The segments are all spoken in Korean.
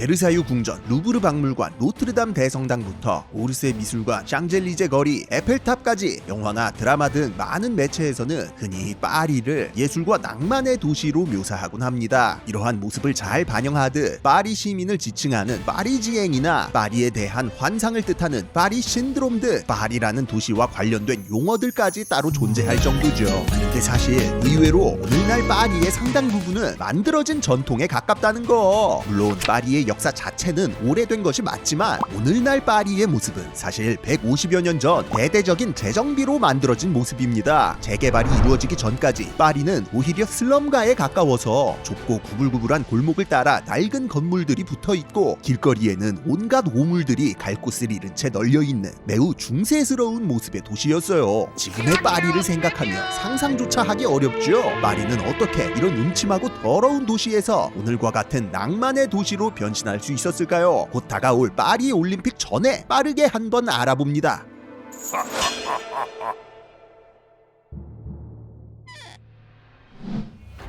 베르사유 궁전, 루브르 박물관, 노트르담 대성당부터 오르세 미술관, 샹젤리제 거리, 에펠탑까지 영화나 드라마 등 많은 매체에서는 흔히 파리를 예술과 낭만의 도시로 묘사하곤 합니다. 이러한 모습을 잘 반영하듯 파리 시민을 지칭하는 파리지앵이나 파리에 대한 환상을 뜻하는 파리 신드롬 등 파리라는 도시와 관련된 용어들까지 따로 존재할 정도죠. 그런데 사실 의외로 오늘날 파리의 상당 부분은 만들어진 전통에 가깝다는 거. 물론 파리의 역사 자체는 오래된 것이 맞지만 오늘날 파리의 모습은 사실 150여 년 전 대대적인 재정비로 만들어진 모습입니다. 재개발이 이루어지기 전까지 파리는 오히려 슬럼가에 가까워서 좁고 구불구불한 골목을 따라 낡은 건물들이 붙어있고 길거리에는 온갖 오물들이 갈 곳을 잃은 채 널려있는 매우 중세스러운 모습의 도시였어요. 지금의 파리를 생각하면 상상조차 하기 어렵죠. 파리는 어떻게 이런 음침하고 더러운 도시에서 오늘과 같은 낭만의 도시로 변신할 수 있었을까요? 곧 다가올 파리 올림픽 전에 빠르게 한번 알아봅니다.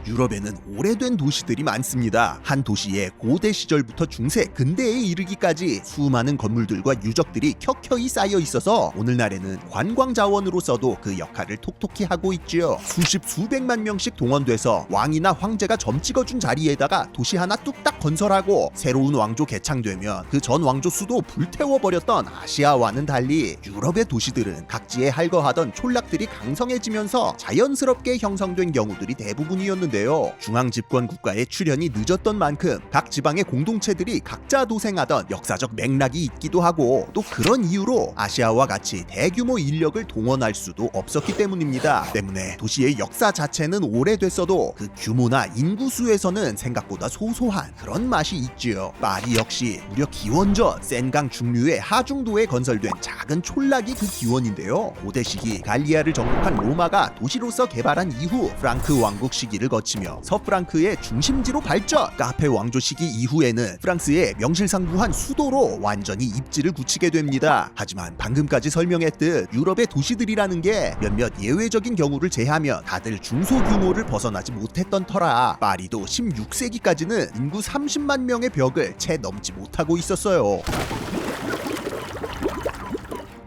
유럽에는 오래된 도시들이 많습니다. 한 도시에 고대 시절부터 중세, 근대에 이르기까지 수많은 건물들과 유적들이 켜켜이 쌓여 있어서 오늘날에는 관광 자원으로서도 그 역할을 톡톡히 하고 있죠. 수십 수백만 명씩 동원돼서 왕이나 황제가 점 찍어준 자리에다가 도시 하나 뚝딱 건설하고 새로운 왕조 개창되면 그 전 왕조 수도 불태워버렸던 아시아와는 달리 유럽의 도시들은 각지에 할거하던 촌락들이 강성해지면서 자연스럽게 형성된 경우들이 대부분이었는데 중앙 집권 국가의 출현이 늦었던 만큼 각 지방의 공동체들이 각자 도생하던 역사적 맥락이 있기도 하고 또 그런 이유로 아시아와 같이 대규모 인력을 동원할 수도 없었기 때문입니다. 때문에 도시의 역사 자체는 오래됐어도 그 규모나 인구수에서는 생각보다 소소한 그런 맛이 있지요. 파리 역시 무려 기원전 센강 중류의 하중도에 건설된 작은 촌락이 그 기원인데요. 고대 시기 갈리아를 정복한 로마가 도시로서 개발한 이후 프랑크 왕국 시기를 거치며 서프랑크의 중심지로 발전. 카페 왕조 시기 이후에는 프랑스의 명실상부한 수도로 완전히 입지를 굳히게 됩니다. 하지만 방금까지 설명했듯 유럽의 도시들이라는 게 몇몇 예외적인 경우를 제하면 다들 중소규모를 벗어나지 못했던 터라 파리도 16세기까지는 인구 30만 명의 벽을 채 넘지 못하고 있었어요.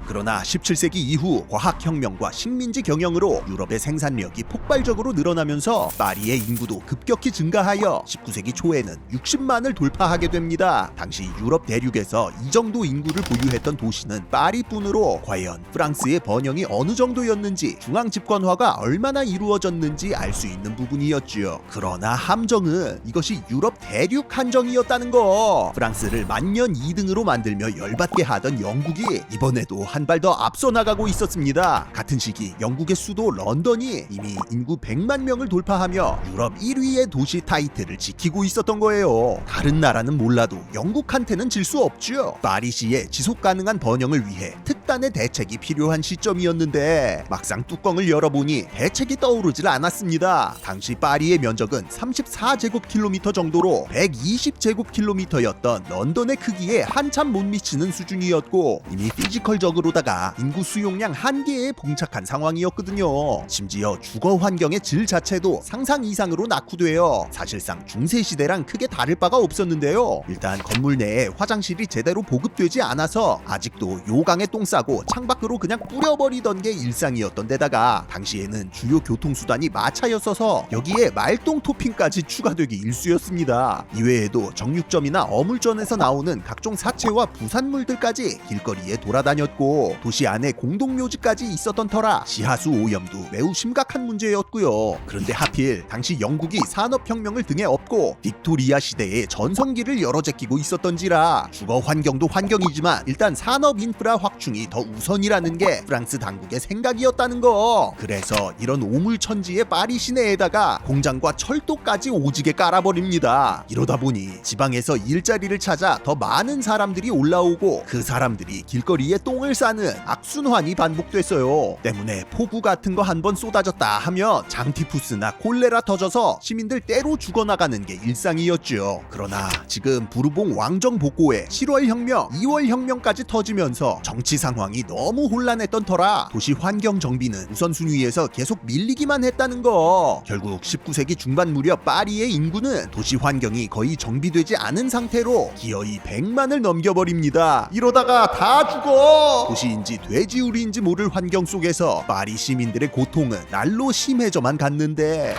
그러나 17세기 이후 과학혁명과 식민지 경영으로 유럽의 생산력이 폭발적으로 늘어나면서 파리의 인구도 급격히 증가하여 19세기 초에는 60만을 돌파하게 됩니다. 당시 유럽 대륙에서 이 정도 인구를 보유했던 도시는 파리뿐으로 과연 프랑스의 번영이 어느 정도였는지 중앙 집권화가 얼마나 이루어졌는지 알 수 있는 부분이었지요. 그러나 함정은 이것이 유럽 대륙 한정이었다는 거. 프랑스를 만년 2등으로 만들며 열받게 하던 영국이 이번에도 한 발 더 앞서 나가고 있었습니다. 같은 시기 영국의 수도 런던이 이미 인구 100만 명을 돌파하며 유럽 1위의 도시 타이틀을 지키고 있었던 거예요. 다른 나라는 몰라도 영국한테는 질 수 없죠. 파리시의 지속 가능한 번영을 위해 특단의 대책이 필요한 시점이었는데 막상 뚜껑을 열어보니 대책이 떠오르질 않았습니다. 당시 파리의 면적은 34제곱킬로미터 정도로 120제곱킬로미터였던 런던의 크기에 한참 못 미치는 수준이었고 이미 피지컬적으로 인구 수용량 한계에 봉착한 상황이었거든요. 심지어 주거 환경의 질 자체도 상상 이상으로 낙후되어 사실상 중세시대랑 크게 다를 바가 없었는데요. 일단 건물 내에 화장실이 제대로 보급되지 않아서 아직도 요강에 똥 싸고 창밖으로 그냥 뿌려버리던 게 일상이었던 데다가 당시에는 주요 교통수단이 마차였어서 여기에 말똥 토핑까지 추가되기 일쑤였습니다. 이외에도 정육점이나 어물전에서 나오는 각종 사체와 부산물들까지 길거리에 돌아다녔고 도시 안에 공동묘지까지 있었던 터라 지하수 오염도 매우 심각한 문제였고요. 그런데 하필 당시 영국이 산업혁명을 등에 업고 빅토리아 시대의 전성기를 열어제끼고 있었던지라 주거 환경도 환경이지만 일단 산업 인프라 확충이 더 우선이라는 게 프랑스 당국의 생각이었다는 거. 그래서 이런 오물천지의 파리 시내에다가 공장과 철도까지 오지게 깔아버립니다. 이러다 보니 지방에서 일자리를 찾아 더 많은 사람들이 올라오고 그 사람들이 길거리에 똥을 쌓는 악순환이 반복됐어요. 때문에 폭우 같은 거 한 번 쏟아졌다 하면 장티푸스나 콜레라 터져서 시민들 때로 죽어나가는 게 일상이었죠. 그러나 지금 부르봉 왕정 복고에 7월 혁명, 2월 혁명까지 터지면서 정치 상황이 너무 혼란했던 터라 도시 환경 정비는 우선순위에서 계속 밀리기만 했다는 거. 결국 19세기 중반 무렵 파리의 인구는 도시 환경이 거의 정비되지 않은 상태로 기어이 100만을 넘겨버립니다. 이러다가 다 죽어! 도시인지 돼지우리인지 모를 환경 속에서 파리 시민들의 고통은 날로 심해져만 갔는데,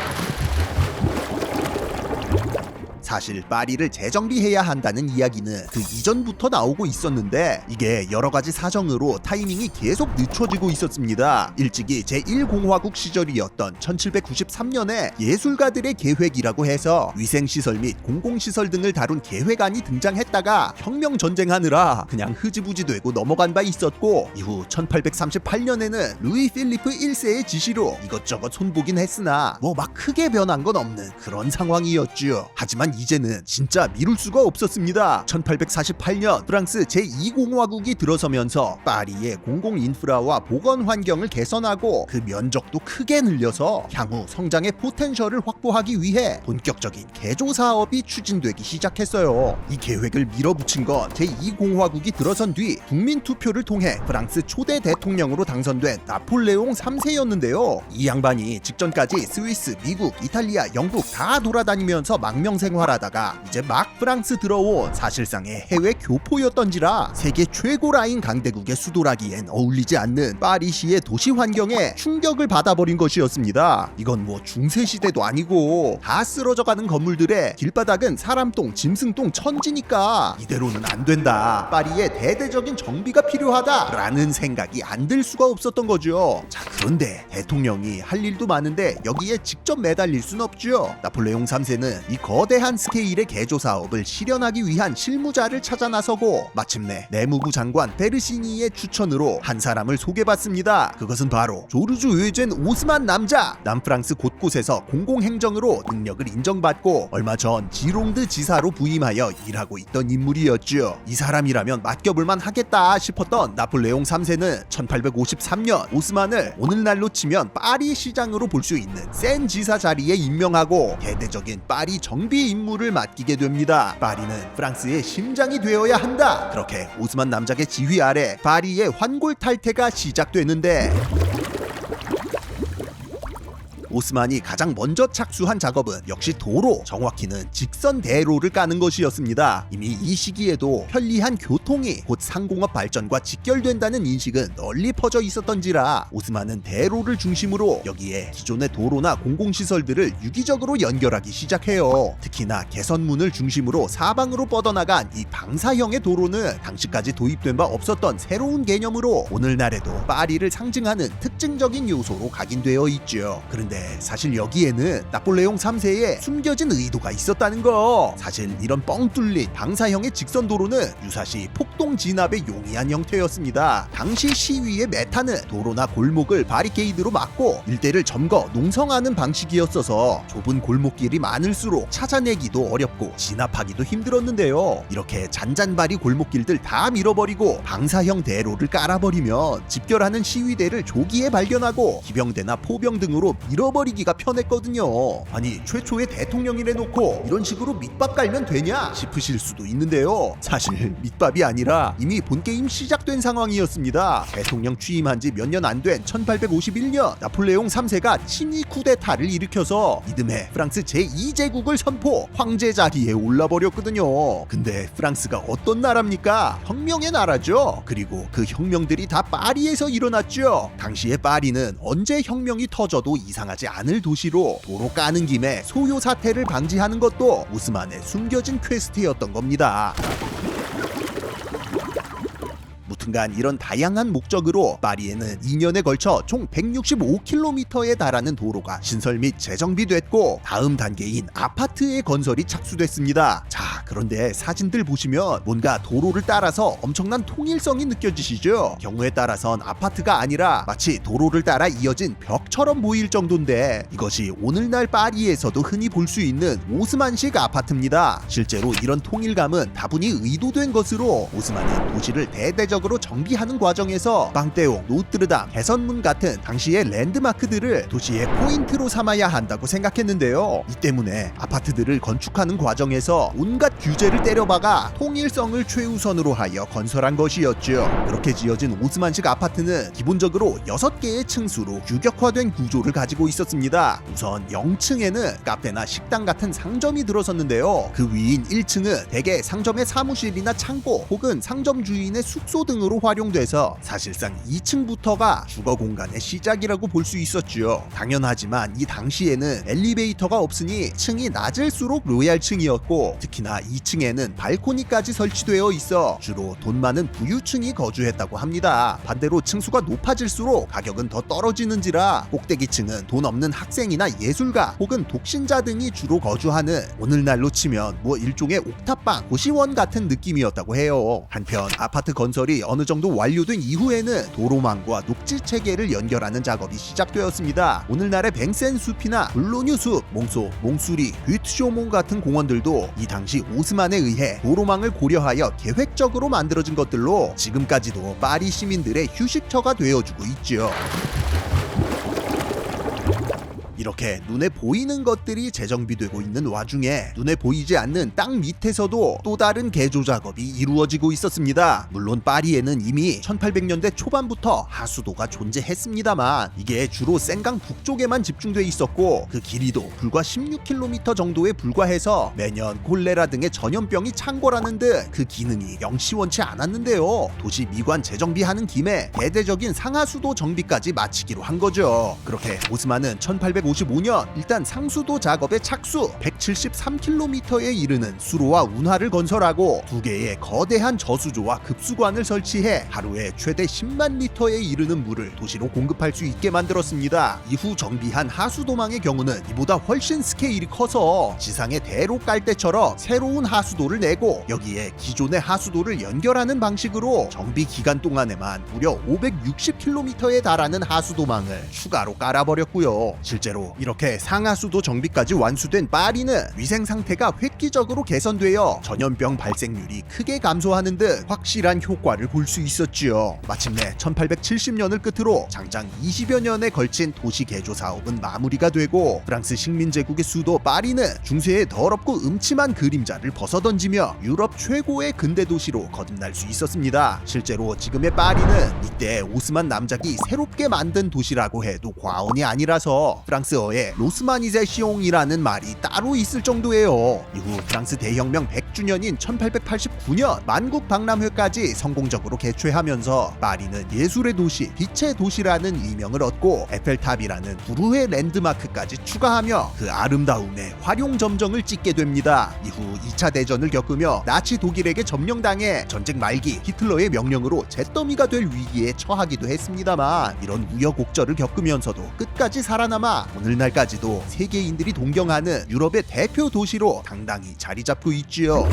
사실 파리를 재정비해야 한다는 이야기는 그 이전부터 나오고 있었는데 이게 여러 가지 사정으로 타이밍이 계속 늦춰지고 있었습니다. 일찍이 제1공화국 시절이었던 1793년에 예술가들의 계획이라고 해서 위생시설 및 공공시설 등을 다룬 계획안이 등장했다가 혁명 전쟁하느라 그냥 흐지부지 되고 넘어간 바 있었고, 이후 1838년에는 루이 필리프 1세의 지시로 이것저것 손보긴 했으나 뭐 막 크게 변한 건 없는 그런 상황이었죠. 하지만 이제는 진짜 미룰 수가 없었습니다. 1848년 프랑스 제2공화국이 들어서면서 파리의 공공인프라와 보건 환경을 개선하고 그 면적도 크게 늘려서 향후 성장의 포텐셜을 확보하기 위해 본격적인 개조 사업이 추진되기 시작했어요. 이 계획을 밀어붙인 건 제2공화국이 들어선 뒤 국민 투표를 통해 프랑스 초대 대통령으로 당선된 나폴레옹 3세였는데요. 이 양반이 직전까지 스위스, 미국, 이탈리아, 영국 다 돌아다니면서 망명 생활하다가 이제 막 프랑스 들어온 사실상의 해외 교포였던지라 세계 최고 라인 강대국의 수도라기엔 어울리지 않는 파리시의 도시 환경에 충격을 받아버린 것이었습니다. 이건 뭐 중세시대도 아니고 다 쓰러져가는 건물들의 길바닥은 사람똥, 짐승똥 천지니까 이대로는 안 된다. 파리에 대대적인 정비가 필요하다라는 생각이 안 들 수가 없었던 거죠. 자, 그런데 대통령이 할 일도 많은데 여기에 직접 매달릴 순 없죠. 나폴레옹 3세는 이 거대한 스케일의 개조 사업을 실현하기 위한 실무자를 찾아 나서고 마침내 내무부 장관 베르시니의 추천으로 한 사람을 소개받습니다. 그것은 바로 조르주 의젠 오스만 남자. 남프랑스 곳곳에서 공공행정으로 능력을 인정받고 얼마 전 지롱드 지사로 부임하여 일하고 있던 인물이었죠. 이 사람이라면 맡겨볼만 하겠다 싶었던 나폴레옹 3세는 1853년 오스만을 오늘날로 치면 파리 시장으로 볼 수 있는 센 지사 자리에 임명하고 대대적인 파리 정비 임무를 맡기게 됩니다. 파리는 프랑스의 심장이 되어야 한다. 그렇게 오스만 남작의 지휘 아래 파리의 환골 탈태가 시작되는데, 오스만이 가장 먼저 착수한 작업은 역시 도로, 정확히는 직선 대로를 까는 것이었습니다. 이미 이 시기에도 편리한 교통이 곧 상공업 발전과 직결된다는 인식은 널리 퍼져 있었던지라 오스만은 대로를 중심으로 여기에 기존의 도로나 공공시설들을 유기적으로 연결하기 시작해요. 특히나 개선문을 중심으로 사방으로 뻗어나간 이 방사형의 도로는 당시까지 도입된 바 없었던 새로운 개념으로 오늘날에도 파리를 상징하는 특징적인 요소로 각인되어 있죠. 그런데 사실 여기에는 나폴레옹 3세의 숨겨진 의도가 있었다는 거. 사실 이런 뻥 뚫린 방사형의 직선 도로는 유사시 폭동 진압의 용이한 형태였습니다. 당시 시위의 메타는 도로나 골목을 바리케이드로 막고 일대를 점거, 농성하는 방식이었어서 좁은 골목길이 많을수록 찾아내기도 어렵고 진압하기도 힘들었는데요. 이렇게 잔잔바리 골목길들 다 밀어버리고 방사형 대로를 깔아버리면 집결하는 시위대를 조기에 발견하고 기병대나 포병 등으로 밀어버리기가 편했거든요. 아니, 최초의 대통령이래 놓고 이런 식으로 밑밥 깔면 되냐 싶으실 수도 있는데요. 사실 밑밥이 아니라 이미 본게임 시작된 상황이었습니다. 대통령 취임한 지 몇 년 안 된 1851년 나폴레옹 3세가 친위 쿠데타를 일으켜서 이듬해 프랑스 제2제국을 선포, 황제 자리에 올라버렸거든요. 근데 프랑스가 어떤 나라입니까? 혁명의 나라죠. 그리고 그 혁명들이 다 파리에서 일어났죠. 당시의 파리는 언제 혁명이 터져도 이상하지 않을 도시로 도로 까는 김에 소요 사태를 방지하는 것도 오스만의 숨겨진 퀘스트였던 겁니다. 무튼간 이런 다양한 목적으로 파리에는 2년에 걸쳐 총 165km에 달하는 도로가 신설 및 재정비됐고 다음 단계인 아파트의 건설이 착수됐습니다. 자, 그런데 사진들 보시면 뭔가 도로를 따라서 엄청난 통일성이 느껴지시죠? 경우에 따라선 아파트가 아니라 마치 도로를 따라 이어진 벽처럼 보일 정도인데 이것이 오늘날 파리에서도 흔히 볼 수 있는 오스만식 아파트입니다. 실제로 이런 통일감은 다분히 의도된 것으로 오스만은 도시를 대대적으로 단계로 정비하는 과정에서 빵떼옹, 노트르담, 개선문 같은 당시의 랜드마크들을 도시의 포인트로 삼아야 한다고 생각했는데요. 이 때문에 아파트들을 건축하는 과정에서 온갖 규제를 때려박아 통일성을 최우선으로 하여 건설한 것이었죠. 그렇게 지어진 오스만식 아파트는 기본적으로 6개의 층수로 규격화된 구조를 가지고 있었습니다. 우선 0층에는 카페나 식당 같은 상점이 들어섰는데요. 그 위인 1층은 대개 상점의 사무실이나 창고 혹은 상점 주인의 숙소 등으로 활용돼서 사실상 2층부터가 주거 공간의 시작이라고 볼 수 있었죠. 당연하지만 이 당시에는 엘리베이터가 없으니 층이 낮을수록 로얄층이었고, 특히나 2층에는 발코니까지 설치되어 있어 주로 돈 많은 부유층이 거주했다고 합니다. 반대로 층수가 높아질수록 가격은 더 떨어지는지라 꼭대기층은 돈 없는 학생이나 예술가 혹은 독신자 등이 주로 거주하는, 오늘날로 치면 뭐 일종의 옥탑방, 고시원 같은 느낌이었다고 해요. 한편 아파트 건설이 어느 정도 완료된 이후에는 도로망과 녹지 체계를 연결하는 작업이 시작되었습니다. 오늘날의 뱅센 숲이나 블로뉴 숲, 몽소, 몽수리, 휘트쇼몽 같은 공원들도 이 당시 오스만에 의해 도로망을 고려하여 계획적으로 만들어진 것들로 지금까지도 파리 시민들의 휴식처가 되어주고 있죠. 이렇게 눈에 보이는 것들이 재정비되고 있는 와중에 눈에 보이지 않는 땅 밑에서도 또 다른 개조 작업이 이루어지고 있었습니다. 물론 파리에는 이미 1800년대 초반부터 하수도가 존재했습니다만 이게 주로 센강 북쪽에만 집중돼 있었고, 그 길이도 불과 16km 정도에 불과해서 매년 콜레라 등의 전염병이 창궐하는 등 그 기능이 영 시원치 않았는데요. 도시 미관 재정비하는 김에 대대적인 상하수도 정비까지 마치기로 한 거죠. 그렇게 오스만은 1855년 일단 상수도 작업의 착수 173km에 이르는 수로와 운하를 건설하고 2개의 거대한 저수조와 급수관을 설치해 하루에 최대 10만 리터에 이르는 물을 도시로 공급할 수 있게 만들었습니다. 이후 정비한 하수도망의 경우는 이보다 훨씬 스케일이 커서 지상에 대로 깔 때처럼 새로운 하수도를 내고 여기에 기존의 하수도를 연결하는 방식으로 정비 기간 동안에만 무려 560km에 달하는 하수도망을 추가로 깔아버렸고요. 실제로 이렇게 상하수도 정비까지 완수된 파리는 위생 상태가 획기적으로 개선되어 전염병 발생률이 크게 감소하는 등 확실한 효과를 볼 수 있었지요. 마침내 1870년을 끝으로 장장 20여 년에 걸친 도시 개조 사업은 마무리가 되고 프랑스 식민 제국의 수도 파리는 중세의 더럽고 음침한 그림자를 벗어던지며 유럽 최고의 근대 도시로 거듭날 수 있었습니다. 실제로 지금의 파리는 이때 오스만 남작이 새롭게 만든 도시라고 해도 과언이 아니라서 프랑스어에 로스마니제시옹이라는 말이 따로 있을 정도예요. 이후 프랑스 대혁명 100주년인 1889년 만국 박람회까지 성공적으로 개최하면서 파리는 예술의 도시, 빛의 도시라는異名을 얻고 에펠탑이라는 불후의 랜드마크까지 추가하며 그 아름다움에 활용점정을 찍게 됩니다. 이후 2차 대전을 겪으며 나치 독일에게 점령당해 전쟁 말기 히틀러의 명령으로 잿더미가 될 위기에 처하기도 했습니다만 이런 우여곡절을 겪으면서도 끝까지 살아남아 오늘날까지도 세계인들이 동경하는 유럽의 대표 도시로 당당히 자리 잡고 있지요.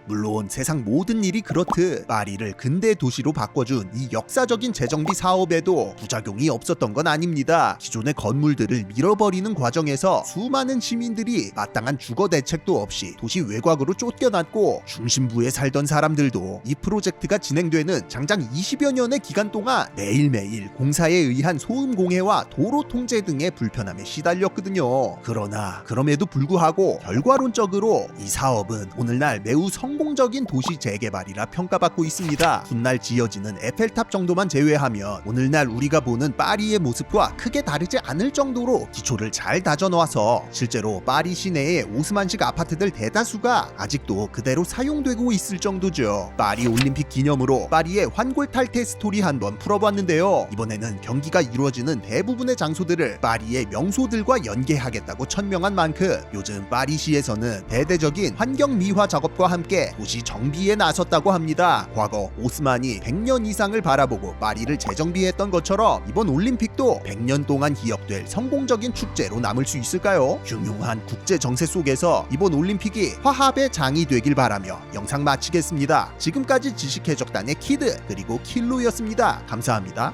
물론 세상 모든 일이 그렇듯 파리를 근대 도시로 바꿔준 이 역사적인 재정비 사업에도 부작용이 없었던 건 아닙니다. 기존의 건물들을 밀어버리는 과정에서 수많은 시민들이 마땅한 주거 대책도 없이 도시 외곽으로 쫓겨났고, 중심부에 살던 사람들도 이 프로젝트가 진행되는 장장 20여 년의 기간 동안 매일매일 공사에 의한 소음 공해와 도로 통제 등의 불편함에 시달렸거든요. 그러나 그럼에도 불구하고 결과론적으로 이 사업은 오늘날 매우 성공적인 도시 재개발이라 평가받고 있습니다. 훗날 지어지는 에펠탑 정도만 제외하면 오늘날 우리가 보는 파리의 모습과 크게 다르지 않을 정도로 기초를 잘 다져놓아서 실제로 파리 시내의 오스만식 아파트들 대다수가 아직도 그대로 사용되고 있을 정도죠. 파리 올림픽 기념으로 파리의 환골탈태 스토리 한번 풀어봤는데요. 이번에는 경기가 이루어지는 대부분의 장소들을 파리의 명소들과 연계하겠다고 천명한 만큼 요즘 파리시에서는 대대적인 환경 미화 작업과 함께 도시 정비에 나섰다고 합니다. 과거 오스만이 100년 이상을 바라보고 파리를 재정비했던 것처럼 이번 올림픽도 100년 동안 기억될 성공적인 축제로 남을 수 있을까요? 흉흉한 국제 정세 속에서 이번 올림픽이 화합의 장이 되길 바라며 영상 마치겠습니다. 지금까지 지식해적단의 키드 그리고 킬로였습니다. 감사합니다.